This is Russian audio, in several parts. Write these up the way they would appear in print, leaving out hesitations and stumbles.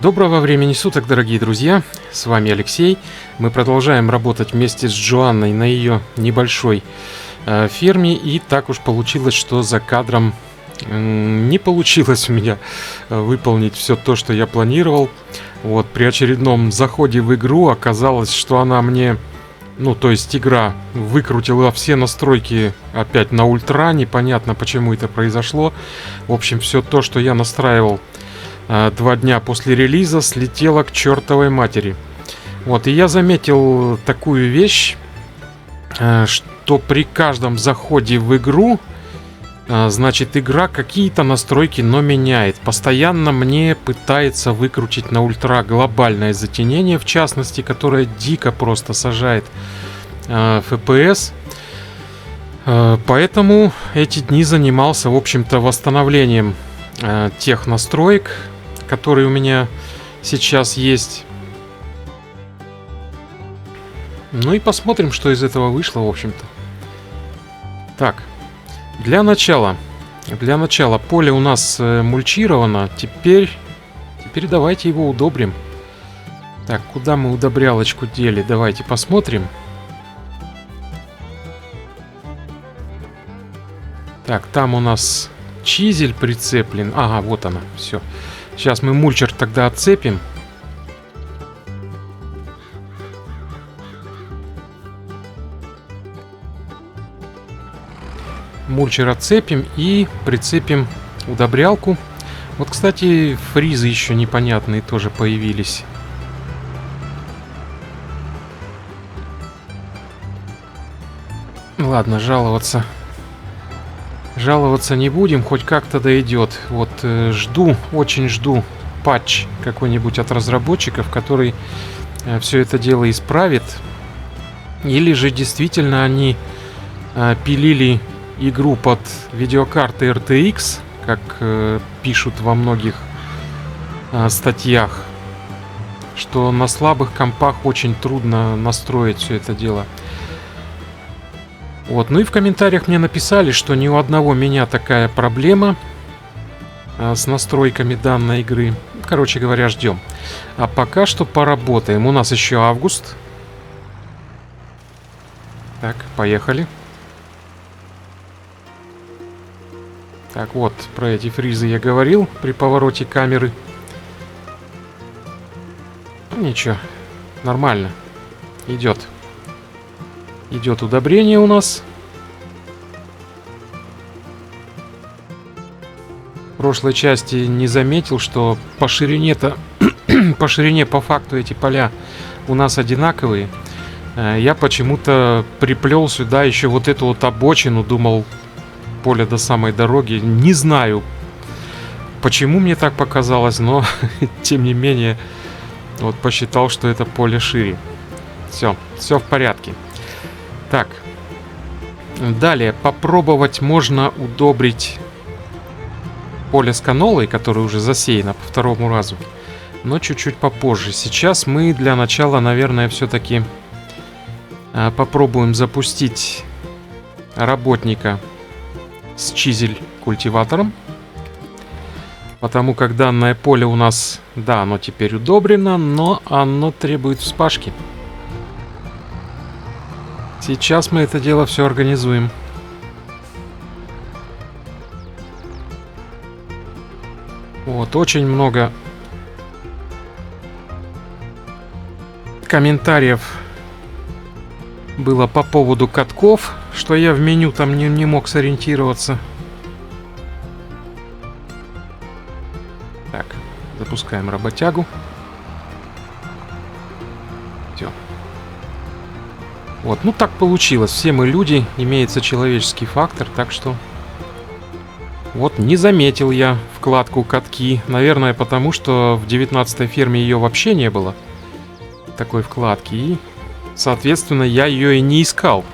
Доброго времени суток, дорогие друзья, с вами Алексей. Мы продолжаем работать вместе с Джоанной на ее небольшой ферме. И так уж получилось, что за кадром не получилось у меня выполнить все то, что я планировал. Вот, при очередном заходе в игру оказалось, что она мне... то есть игра выкрутила все настройки опять на ультра. Непонятно, почему это произошло. В общем, все то, что я настраивал 2 дня после релиза, слетело к чертовой матери. Вот, и я заметил такую вещь, что при каждом заходе в игру, значит, игра какие-то настройки, но меняет. Постоянно мне пытается выкрутить на ультра глобальное затенение, в частности, которое дико просто сажает FPS. Поэтому эти дни занимался, в общем-то, восстановлением тех настроек, которые у меня сейчас есть. Ну и посмотрим, что из этого вышло, в общем-то. Так, для начала поле у нас мульчировано. Теперь давайте его удобрим. Так, куда мы удобрялочку дели? Давайте посмотрим. Так, там у нас чизель прицеплен. Ага, вот она, все. Сейчас мы мульчер тогда отцепим. Мульчер отцепим и прицепим удобрялку. Вот, кстати, фризы еще непонятные тоже появились. Ладно, жаловаться не будем, хоть как-то дойдет. Вот, очень жду патч какой-нибудь от разработчиков, который все это дело исправит. Или же действительно они пилили игру под видеокарты RTX, как пишут во многих статьях, что на слабых компах очень трудно настроить все это дело. Вот, ну и в комментариях мне написали, что ни у одного меня такая проблема с настройками данной игры. Короче говоря, ждем. А пока что поработаем. У нас еще август. Так, поехали. Так, вот, про эти фризы я говорил при повороте камеры. Ничего, нормально. Идет удобрение у нас. В прошлой части не заметил, что по ширине-то по ширине по факту эти поля у нас одинаковые. Я почему-то приплел сюда еще вот эту вот обочину, думал, поле до самой дороги. Не знаю, почему мне так показалось, но тем не менее вот посчитал, что это поле шире. Все в порядке. Так, далее попробовать можно удобрить поле с канолой, которое уже засеяно по второму разу, но чуть-чуть попозже. Сейчас мы для начала, наверное, все-таки попробуем запустить работника с чизель-культиватором, потому как данное поле у нас, да, оно теперь удобрено, но оно требует вспашки. Сейчас мы это дело все организуем. Вот, очень много комментариев было по поводу катков, что я в меню там не мог сориентироваться. Так, запускаем работягу. Все. Вот, ну так получилось. Все мы люди, имеется человеческий фактор, так что... Вот, не заметил я вкладку катки. Наверное, потому что в 19-й ферме ее вообще не было. Такой вкладки. И, соответственно, я ее и не искал.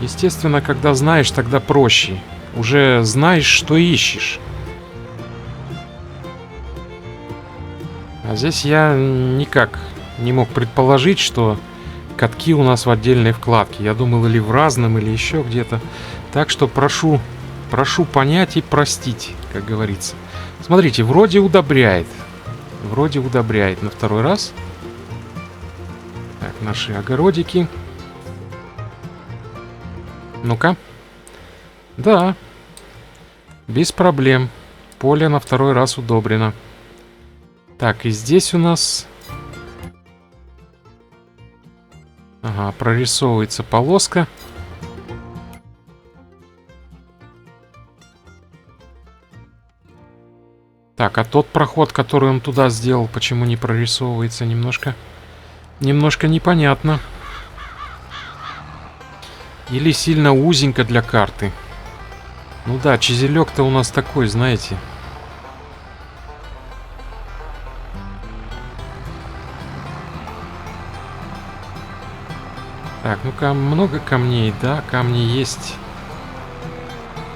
Естественно, когда знаешь, тогда проще. Уже знаешь, что ищешь. А здесь я никак не мог предположить, что катки у нас в отдельной вкладке. Я думал, или в разном, или еще где-то. Так что прошу понять и простить, как говорится. Смотрите, вроде удобряет. Вроде удобряет на второй раз. Так, наши огородики. Ну-ка. Да. Без проблем. Поле на второй раз удобрено. Так, и здесь у нас... Ага, прорисовывается полоска. Так, а тот проход, который он туда сделал, почему не прорисовывается? Немножко непонятно. Или сильно узенько для карты. Ну да, чизелек-то у нас такой, знаете. Так, ну-ка, много камней, да? Камни есть.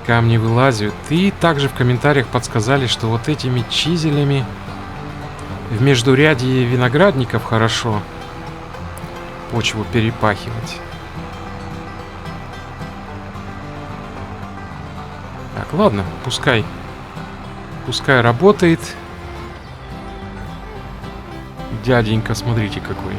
Камни вылазят. И также в комментариях подсказали, что вот этими чизелями в междурядье виноградников хорошо почву перепахивать. Так, ладно, пускай работает. Дяденька, смотрите какой.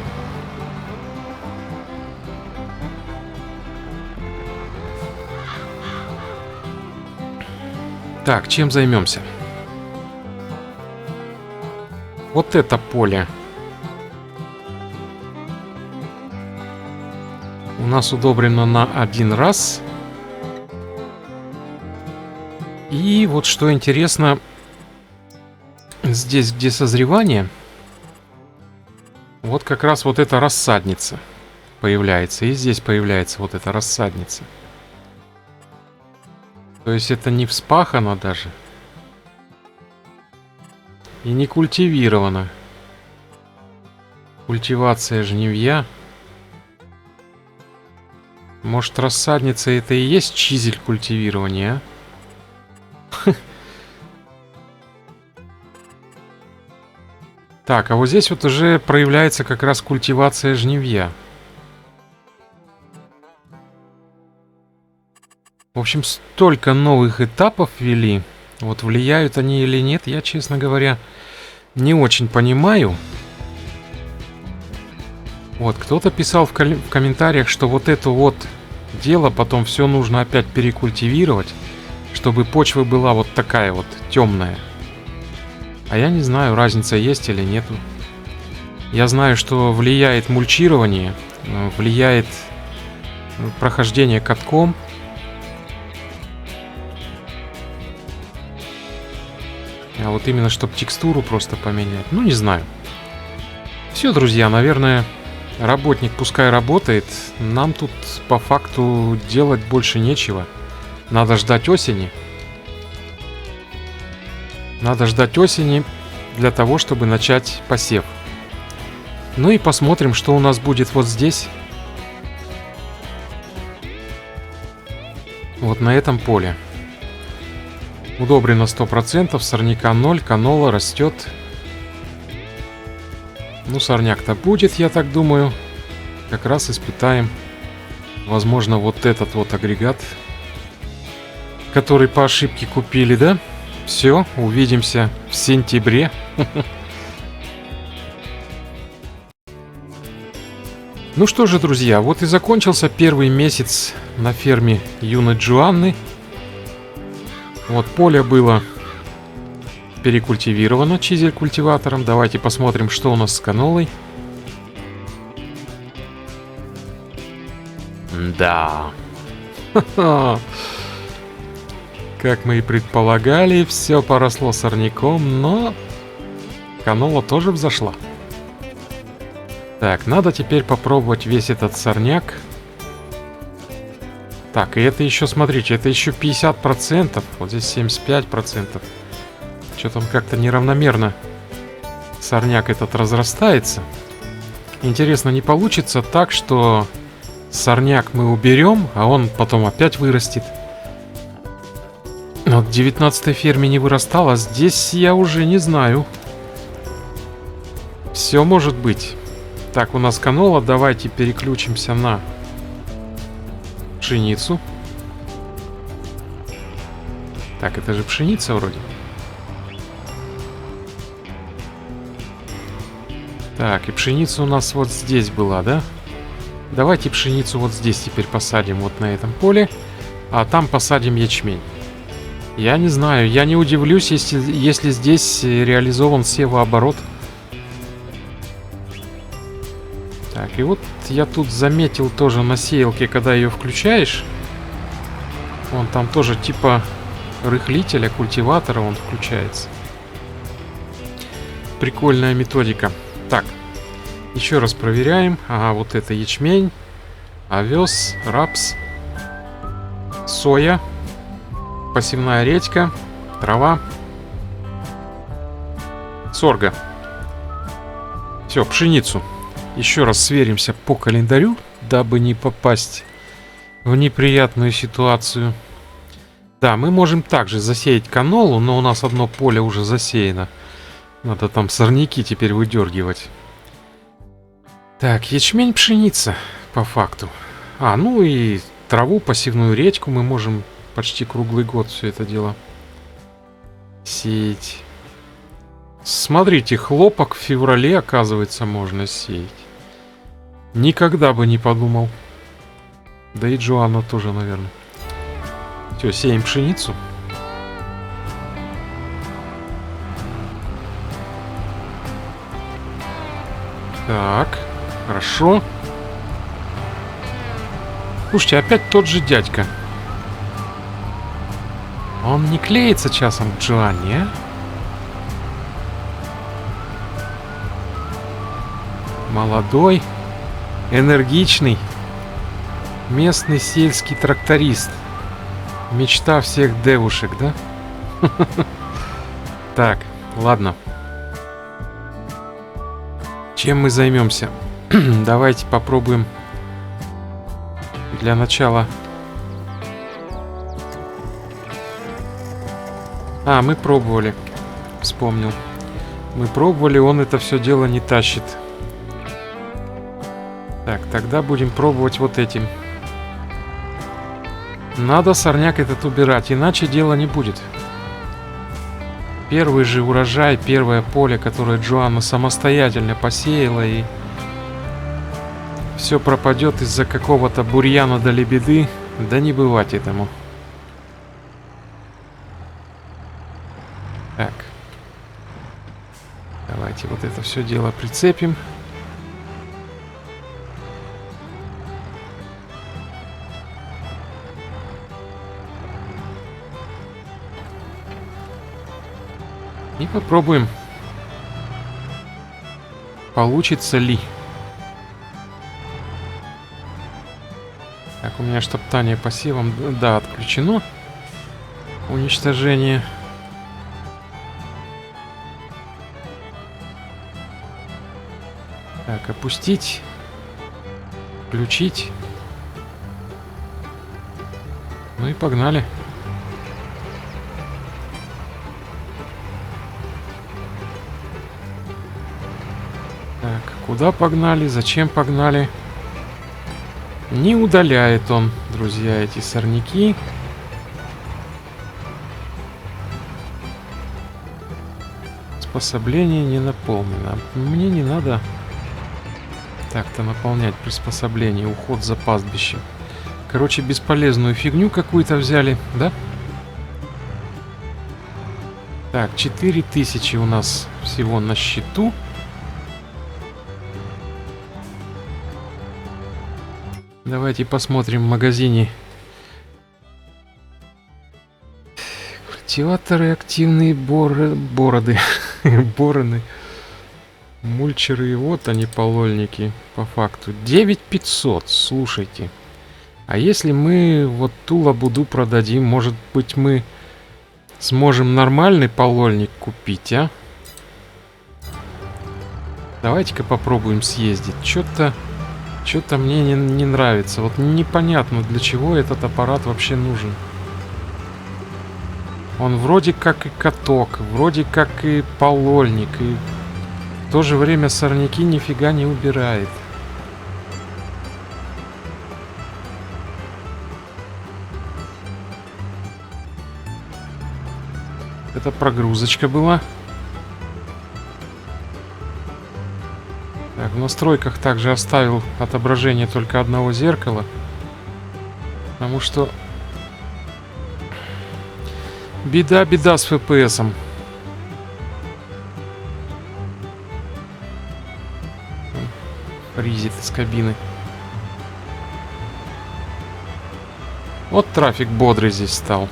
Так, чем займемся? Вот это поле. У нас удобрено на один раз. И вот что интересно, здесь, где созревание, вот как раз вот эта рассадница появляется. И здесь появляется вот эта рассадница. То есть это не вспахано даже. И не культивировано. Культивация жнивья. Может, рассадница это и есть чизель культивирования, а? Так, а вот здесь вот уже проявляется как раз культивация жнивья. В общем, столько новых этапов ввели. Вот влияют они или нет, я, честно говоря, не очень понимаю. Вот, кто-то писал в комментариях, что вот это вот дело потом все нужно опять перекультивировать, чтобы почва была вот такая вот темная. А я не знаю, разница есть или нету. Я знаю, что влияет мульчирование, влияет прохождение катком. А вот именно, чтобы текстуру просто поменять. Ну, не знаю. Все, друзья, наверное, работник пускай работает. Нам тут по факту делать больше нечего. Надо ждать осени. Надо ждать осени для того, чтобы начать посев. Ну и посмотрим, что у нас будет вот здесь. Вот на этом поле. Удобрено 100%, сорняка 0, канола растет. Ну, сорняк-то будет, я так думаю. Как раз испытаем, возможно, вот этот вот агрегат, который по ошибке купили, да? Все, увидимся в сентябре. Ну что же, друзья, вот и закончился первый месяц на ферме юной Джоанны. Вот поле было перекультивировано чизель-культиватором. Давайте посмотрим, что у нас с канолой. Да. Как мы и предполагали, все поросло сорняком, но канола тоже взошла. Так, надо теперь попробовать весь этот сорняк. Так, и это еще, смотрите, это еще 50%. Вот здесь 75%. Что-то он как-то неравномерно сорняк этот разрастается. Интересно, не получится так, что сорняк мы уберем, а он потом опять вырастет. Вот в 19-й ферме не вырастал, а здесь я уже не знаю. Все может быть. Так, у нас канола. Давайте переключимся на пшеницу. Так, это же пшеница вроде. Так, и пшеница у нас вот здесь была, да? Давайте пшеницу вот здесь теперь посадим, вот на этом поле. А там посадим ячмень. Я не знаю, я не удивлюсь, если здесь реализован севооборот. Так, и вот я тут заметил тоже на сеялке, когда ее включаешь. Вон там тоже типа рыхлителя, культиватора он включается. Прикольная методика. Так, еще раз проверяем. Ага, вот это ячмень, овес, рапс, соя, посевная редька, трава, сорго. Все, пшеницу. Еще раз сверимся по календарю, дабы не попасть в неприятную ситуацию. Да, мы можем также засеять канолу, но у нас одно поле уже засеяно. Надо там сорняки теперь выдергивать. Так, ячмень, пшеница, по факту. А, ну и траву, посевную редьку мы можем почти круглый год все это дело сеять. Смотрите, хлопок в феврале, оказывается, можно сеять. Никогда бы не подумал. Да и Джоанна тоже, наверное. Все, сеем пшеницу. Так, хорошо. Слушайте, опять тот же дядька. Он не клеится часом к Джоанне, а? Молодой, энергичный, местный сельский тракторист. Мечта всех девушек, да? Так, ладно. Чем мы займемся? Давайте попробуем для начала. А, мы пробовали. Вспомнил. Мы пробовали, он это все дело не тащит. Так, тогда будем пробовать вот этим. Надо сорняк этот убирать, иначе дела не будет. Первый же урожай, первое поле, которое Джоанна самостоятельно посеяла, и все пропадет из-за какого-то бурьяна да лебеды, да не бывать этому. Так. Давайте вот это все дело прицепим. И попробуем, получится ли. Так, у меня штоптание посевом, да, отключено. Уничтожение. Так, опустить. Включить. Ну и погнали. Так, куда погнали? Зачем погнали? Не удаляет он, друзья, эти сорняки. Приспособление не наполнено. Мне не надо так-то наполнять приспособление. Уход за пастбищем. Короче, бесполезную фигню какую-то взяли, да? Так, 4000 у нас всего на счету. Давайте посмотрим в магазине. Культиваторы, активные бороды. Бороны. Мульчеры, и вот они, полольники, по факту. 9500, слушайте. А если мы вот ту лабуду продадим, может быть, мы сможем нормальный полольник купить, а? Давайте-ка попробуем съездить. Что-то мне не нравится. Вот непонятно, для чего этот аппарат вообще нужен. Он вроде как и каток, вроде как и полольник, и в то же время сорняки нифига не убирает. Это прогрузочка была. Так, в настройках также оставил отображение только одного зеркала. Потому что беда с FPS-ом. Фризит из кабины. Вот трафик бодрый здесь стал.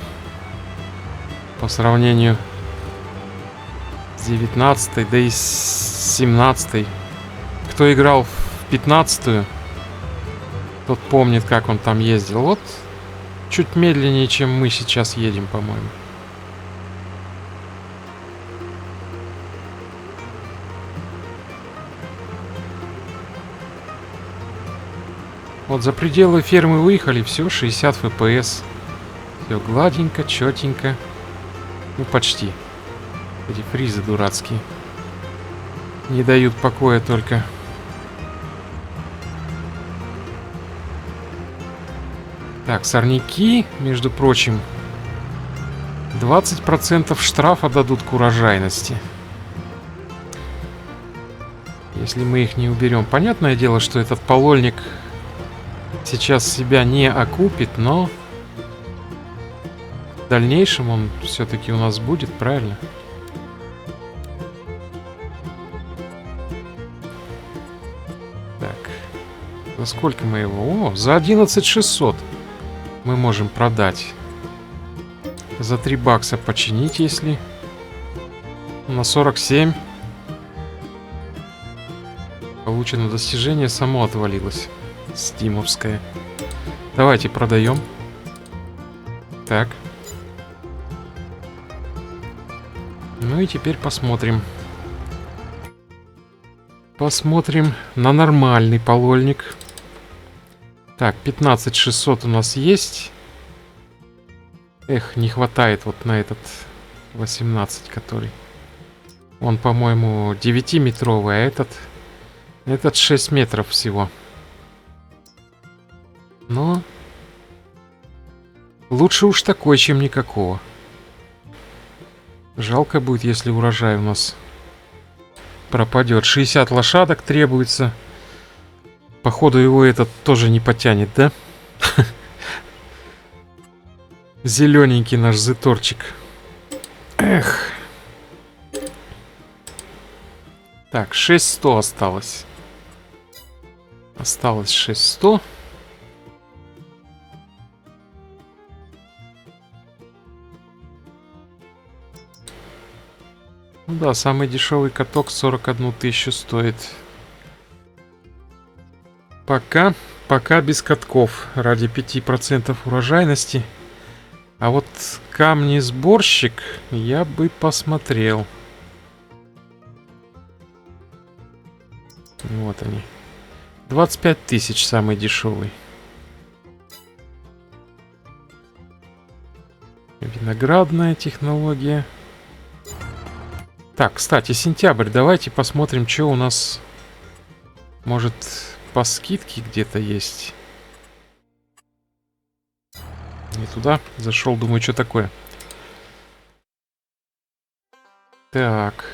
По сравнению с 19-й, да и с 17-й. Кто играл в 15-ю, тот помнит, как он там ездил. Вот чуть медленнее, чем мы сейчас едем, по-моему. Вот за пределы фермы выехали, все, 60 FPS. Все гладенько, четенько. Ну, почти. Эти фризы дурацкие. Не дают покоя только. Так, сорняки, между прочим, 20% штрафа дадут к урожайности. Если мы их не уберем. Понятное дело, что этот полольник сейчас себя не окупит, но в дальнейшем он все-таки у нас будет, правильно? Так. За сколько мы его? О, за 11 600 мы можем продать. За 3 бакса починить, если... На 47. Получено достижение, само отвалилось. Стимовская. Давайте продаем. Так. Ну и теперь посмотрим. Посмотрим на нормальный полольник. Так, 15 600 у нас есть. Эх, не хватает вот на этот 18, который. Он, по-моему, 9-метровый, а этот 6 метров всего. Но лучше уж такой, чем никакого. Жалко будет, если урожай у нас пропадет. 60 лошадок требуется. Походу его этот тоже не потянет, да? Зелененький наш зеторчик. Эх. Так, 6100 осталось. Осталось 6100. Ну да, самый дешевый каток 41 тысячу стоит. Пока без катков. Ради 5% урожайности. А вот камни-сборщик я бы посмотрел. Вот они. 25 тысяч самый дешевый. Виноградная технология. Так, кстати, сентябрь. Давайте посмотрим, что у нас, может, по скидке где-то есть. Не туда. Зашел, думаю, что такое. Так.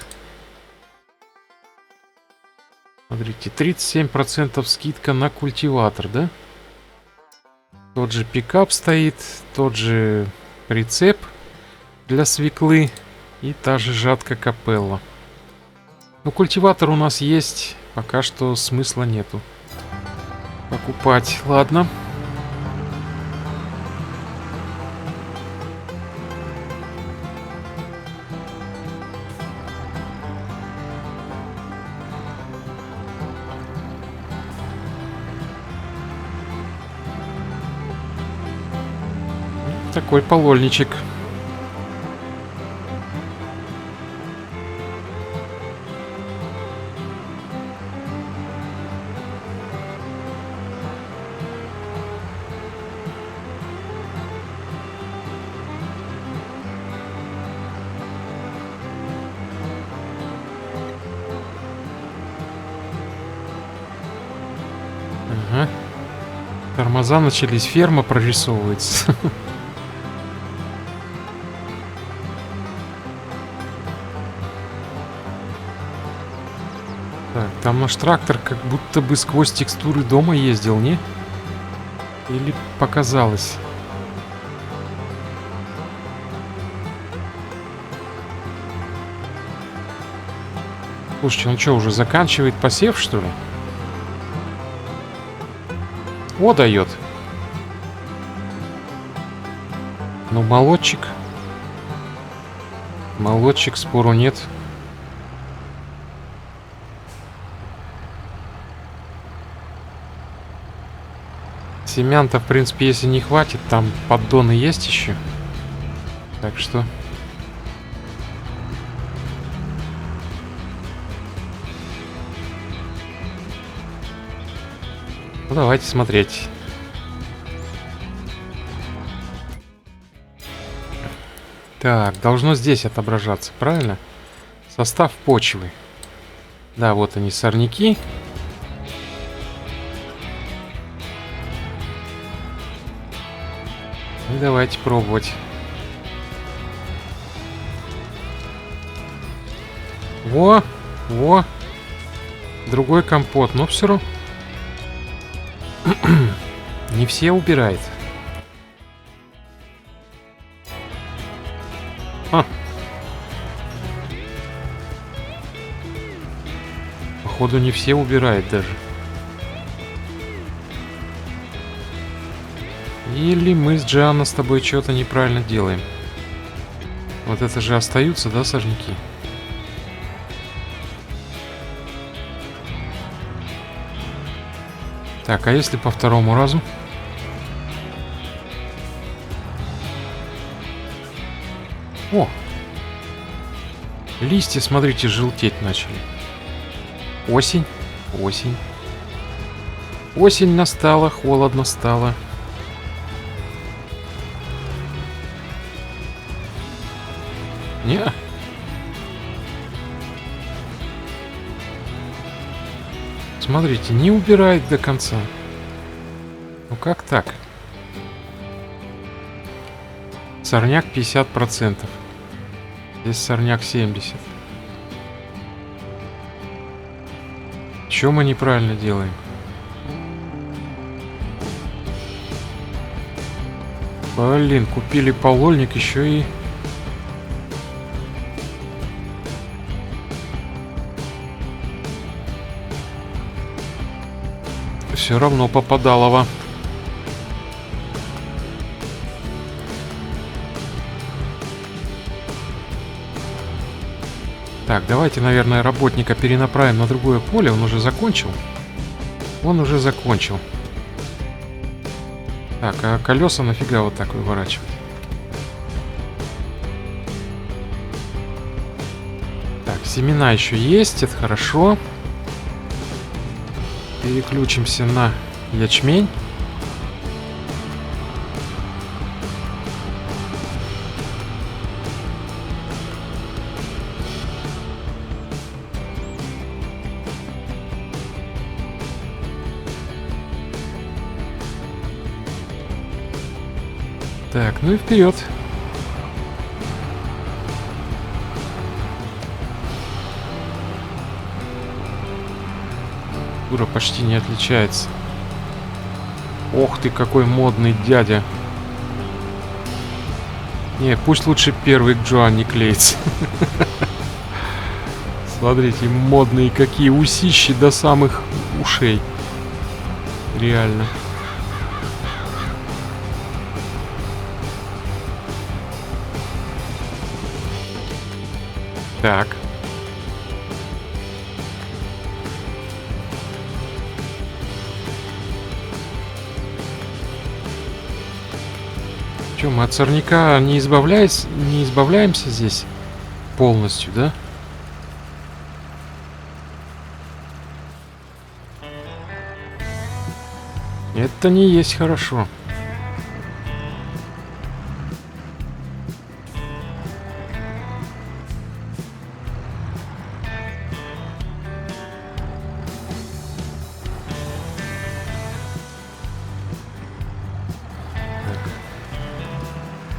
Смотрите, 37% скидка на культиватор, да? Тот же пикап стоит, тот же прицеп для свеклы и та же жатка капелла. Ну, культиватор у нас есть, пока что смысла нету покупать. Ладно. Такой полольничек. Ага. Тормоза начались, ферма прорисовывается. Так, Там наш трактор как будто бы сквозь текстуры дома ездил, не? Или показалось? Слушайте, он что, уже заканчивает посев, что ли? О, дает. Ну, молодчик. Молодчик, спору нет. Семян-то, в принципе, если не хватит, там поддоны есть еще. Так что... Ну, давайте смотреть. Так, должно здесь отображаться, правильно? Состав почвы. Да, вот они, сорняки. И давайте пробовать. Во, во. Другой компот, но все равно. Не все убирает. Походу не все убирает даже. Или мы с Джианна с тобой что-то неправильно делаем. Вот это же остаются, да, сорняки? Так, а если по второму разу? О! Листья, смотрите, желтеть начали. Осень, осень. Осень настала, холодно стало. Не. Смотрите, не убирает до конца. Ну как так? Сорняк 50%. Здесь сорняк 70%. Что мы неправильно делаем? Блин, купили полольник еще и... Все равно попадалово. Так, давайте, наверное, работника перенаправим на другое поле. Он уже закончил. Он уже закончил. Так, а колеса нафига вот так выворачивать? Так, семена еще есть, это хорошо. Переключимся на ячмень. Так, ну и вперед. Тура почти не отличается. Ох ты, какой модный дядя. Не, пусть лучше первый к Джоанне клеится. Смотрите, модные какие усищи до самых ушей. Реально. Так. Че, мы от сорняка не избавляемся здесь полностью, да? Это не есть хорошо.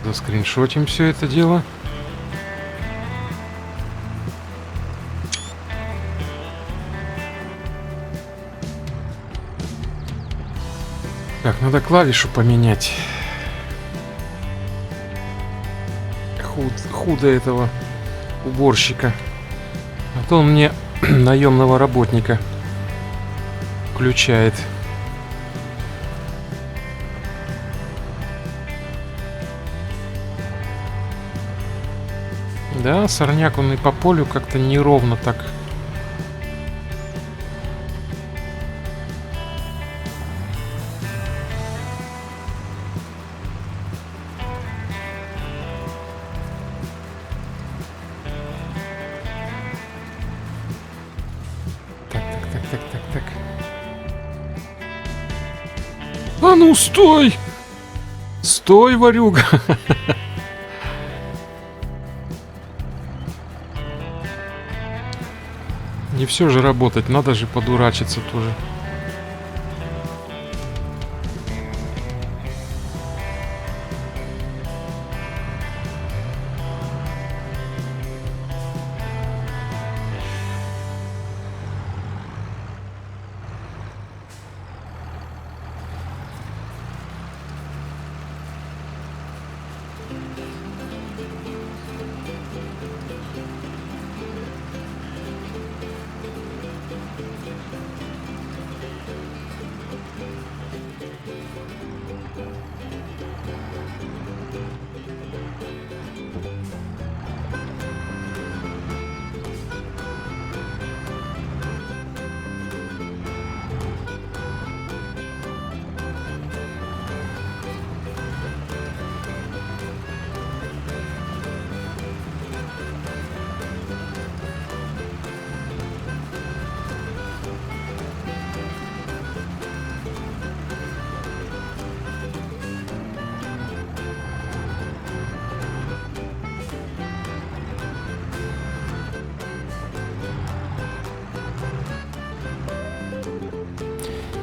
Заскриншотим все это дело. Так, надо клавишу поменять. Худо этого уборщика. А то он мне наемного работника включает. Да, сорняк он и по полю как-то неровно так. Так. А ну, стой! Стой, ворюга! Не все же работать, надо же подурачиться тоже.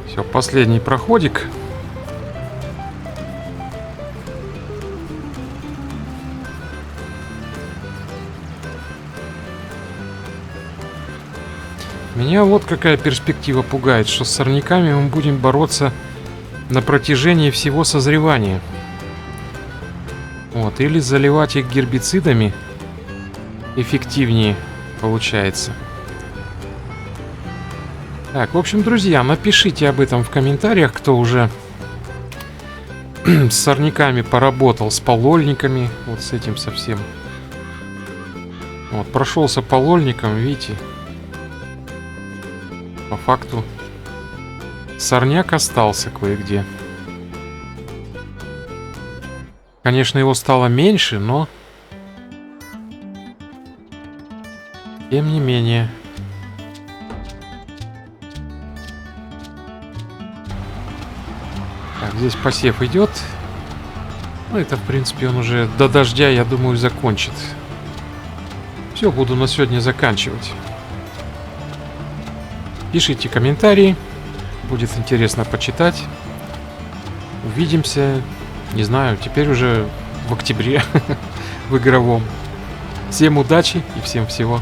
Все, последний проходик. Меня вот какая перспектива пугает, что с сорняками мы будем бороться на протяжении всего созревания. Вот, или заливать их гербицидами эффективнее получается. Так, в общем, друзья, напишите об этом в комментариях, кто уже с сорняками поработал, с полольниками, вот с этим совсем. Вот, прошелся полольником, видите. По факту сорняк остался кое-где. Конечно, его стало меньше, но тем не менее. Так, здесь посев идет. Ну, это, в принципе, он уже до дождя, я думаю, закончит. Все, буду на сегодня заканчивать. Пишите комментарии. Будет интересно почитать. Увидимся, не знаю, теперь уже в октябре в игровом. Всем удачи и всем всего.